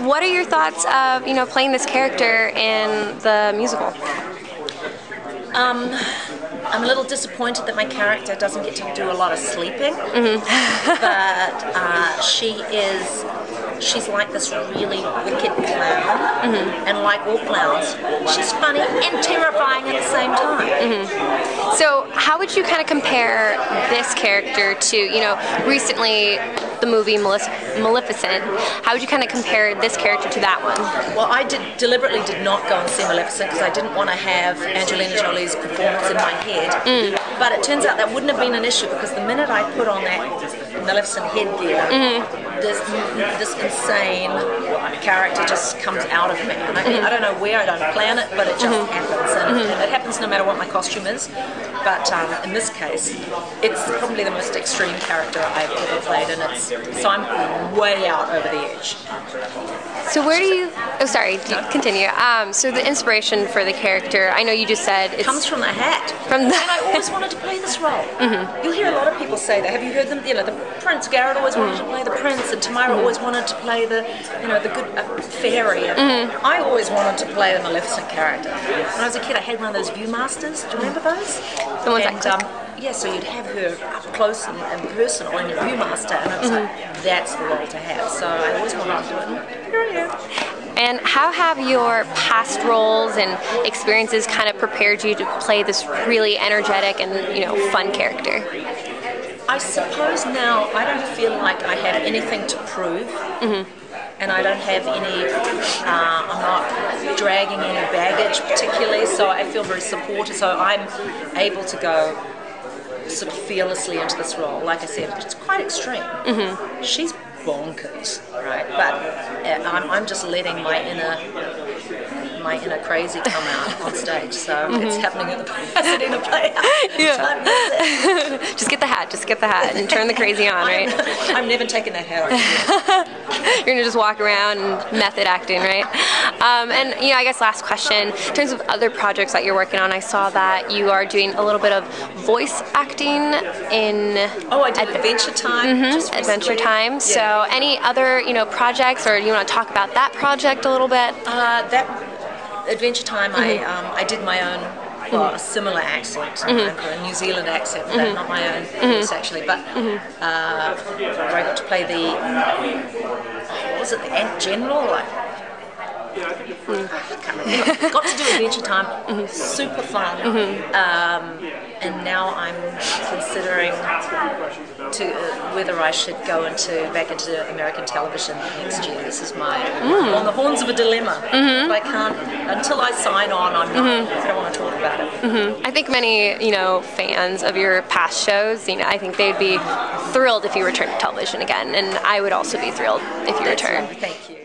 What are your thoughts of, playing this character in the musical? I'm a little disappointed that my character doesn't get to do a lot of sleeping, but she's like this really wicked clown, and like all clowns, she's funny and terrifying at the same time. So how would you kind of compare this character to, recently the movie Maleficent? How would you kind of compare this character to that one? Well, I deliberately did not go and see Maleficent because I didn't want to have Angelina Jolie's performance in my head. But it turns out that wouldn't have been an issue because the minute I put on that Maleficent headgear, this insane character just comes out of me. And I don't know where, I don't plan it, but it just happens. And it happens no matter what my costume is. But in this case, it's probably the most extreme character I've ever played, and so I'm way out over the edge. So where do you, continue. So the inspiration for the character, I know you just said it comes from the hat. And I always wanted to play this role. You'll hear a lot of people say that. Have you heard them? The Prince, Garrett always wanted to play the Prince, and Tamara always wanted to play the good fairy. And I always wanted to play the Maleficent character. When I was a kid, I had one of those Viewmasters. Do you remember those? The ones yeah, so you'd have her up close and personal in your Viewmaster, and it was like, that's the role to have. So I always wanted to do it. Here I am. And how have your past roles and experiences kind of prepared you to play this really energetic and fun character? I suppose now I don't feel like I have anything to prove. And I don't have any, I'm not dragging any baggage particularly, so I feel very supported, so I'm able to go sort of fearlessly into this role. Like I said, it's quite extreme. She's bonkers, right? But I'm just letting my inner crazy come out on stage, so it's happening at the Pasadena Playhouse. Yeah. Just get the hat, and turn the crazy on, right? I'm never taking that hat off. You're gonna just walk around and method acting, right? And I guess last question, in terms of other projects that you're working on, I saw that you are doing a little bit of voice acting in... Oh, I did Adventure Time. Adventure Time. Yeah. So any other, projects, or you want to talk about that project a little bit? That Adventure Time, I did my own, well, a similar accent, a New Zealand accent, but not my own voice actually, but where I got to play the, what was it, the Ant General? I can't remember. Got to do Adventure Time, super fun, and now I'm considering whether I should go back into American television next year. This is on the horns of a dilemma. I can't, until I sign on, I don't want to talk about it. I think many, fans of your past shows, I think they'd be thrilled if you return to television again, and I would also be thrilled if you return. Thank you.